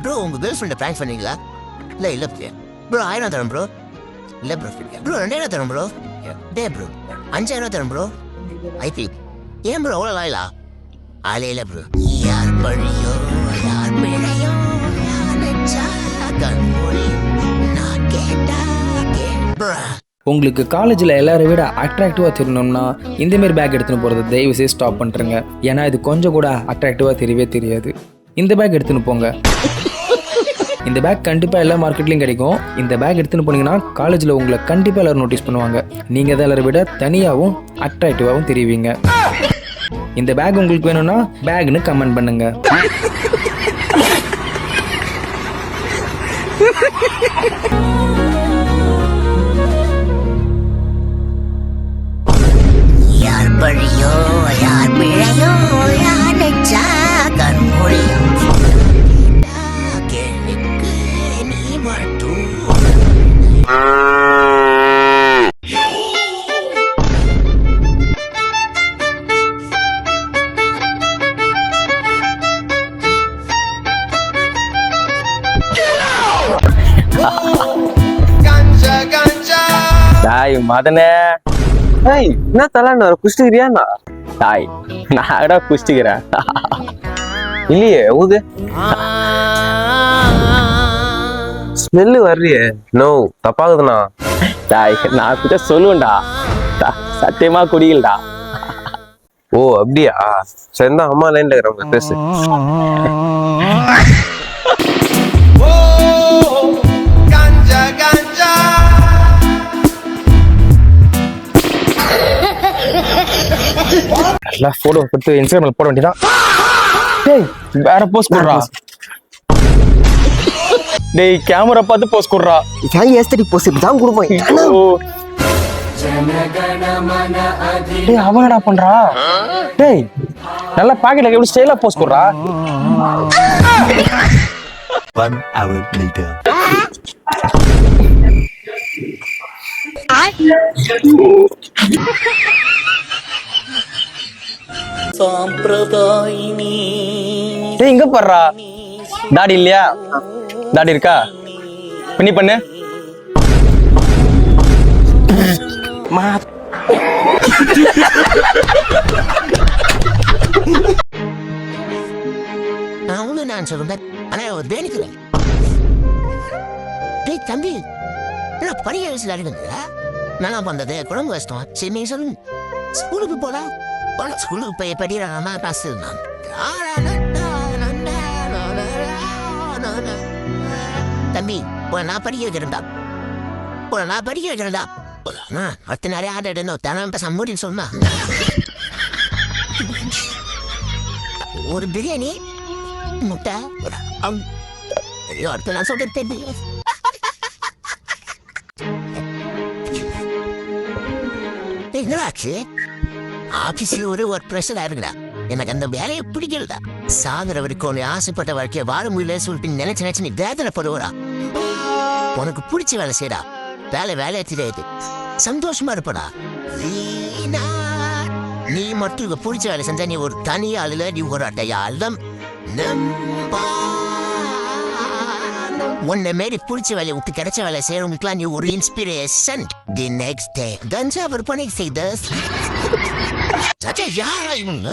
Bro உங்க girl ஃப்ரெண்டை prank பண்ணீங்களா? இல்ல ப்ரோ 1000 தரேன் ப்ரோ. இல்ல ப்ரோ 2000 தரேன் ப்ரோ. டே ப்ரோ 5000 தரேன் ப்ரோ. ஐபி ஏன் ப்ரோ அவ்வளோ லாயிலா? ஆளே இல்லை ப்ரோ. யார் பழியோ யார் பிழையோ நான் கேட்டா ப்ரோ. உங்களுக்கு காலேஜில் எல்லாரை விட அட்ராக்டிவாக தெரியணும்னா இந்தமாரி பேக் எடுத்துன்னு போகிறத தயவு செய்து ஸ்டாப் பண்ணுறேங்க. ஏன்னா இது கொஞ்சம் கூட அட்ராக்டிவாக தெரியவே தெரியாது. இந்த பேக் எடுத்துன்னு போங்க. இந்த பேக் கண்டிப்பாக எல்லா மார்க்கெட்லையும் கிடைக்கும். இந்த பேக் எடுத்துன்னு போனீங்கன்னா காலேஜில் உங்களை கண்டிப்பாக எல்லோரும் நோட்டீஸ் பண்ணுவாங்க. நீங்கள் தான் எல்லாரை விட தனியாகவும் அட்ராக்டிவாகவும் தெரிவிங்க. இந்த பேக் உங்களுக்கு வேணும்னா பேக்னு கமெண்ட் பண்ணுங்க. யார் பழியோ யார் பிழையோ யார் நெஞ்சா கண்மொழியும் கேள்விக்கு நீ மட்டும். டாய் மதனே, என்ன தலான்னு குஷ்டிக்கிறியாண்ணா? டாய் நான் குஷ்டிக்கிறேன் இல்லையே ஊது ஸ்மெல்லு வர்றியே. நோ தப்பாகுதுண்ணா. டாய் நான் கிட்ட சொல்லுவேன்டா, சத்தியமா குடிக்கலடா. ஓ அப்படியா? சரி தான் அம்மா லைன்ல இருக்கிறவங்க பேசு. நல்லா ஃபோட்டோ எடுத்து இன்ஸ்டாகிராமில் போட வேண்டியதான். டேய் வேற போஸ்ட் போடுறா. டேய் கேமரா பார்த்து போஸ்ட் கொடுறா. ஏன் ஏஸ்தடிக் போஸ்ட் இப்படி தான் கொடுப்போம். டேய் அவன் என்ன பண்றா? டேய் நல்லா பாக்கெட்ல எப்படி ஸ்டைலா போஸ்ட் கொடுறா. 1 hour later. டேய் இங்க பாருடா. தாடி இல்லையா? தாடி இருக்கா? பண்ணி பண்ணு. நான் சொல்லுவேன் ஆனா ஒரு வேணிக்கிறேன். டேய் தம்பி என்ன பழைய வயசுல அறிவுங்க நல்லா பண்றது குழம்பு கஷ்டம். சரி நீ சொல்லுங்க ஸ்கூலுக்கு போலாம். ஸ்கூலுக்கு போய் படிக்கிறாங்க காசு இருந்தான். தம்பி நான் படிக்க வைக்கிறேன்டா. நான் படிக்க வைக்கிறேன்டா. அடுத்த நிறைய ஆர்டர் எடுக்கணும். தினம் சம்மூடின்னு சொன்னா ஒரு பிரியாணி முட்டை அடுத்த நான் சொல்றது என்னடாச்சு? ஆபீஸ்ல ஒரு ஒர்க் ப்ரெஷரா இருக்குடா. எனக்கு அந்த வேலையை பிடிக்கலடா. சாகுற வரைக்கும் நீ ஆசைப்பட்ட வாழ்க்கையை வாழ முடியல சொல்லிட்டு நினைச்சு நீ வேதனைப்படுவடா. உனக்கு பிடிச்ச வேலை செய்யடா. வேலையை தெரியாது சந்தோஷமா இருப்படா. நீ மட்டும் பிடிச்ச வேலை செஞ்சா நீ ஒரு தனி ஆளுல நீ ஒரு அடையாளம். உன்னை மாரி பிடிச்ச வேலையை விட்டு கிடைச்ச வேலை செய்யறவங்களுக்குலாம் நீ ஒரு inspiration. The next day Thanjavur பணி செய்த யாரா இவங்க?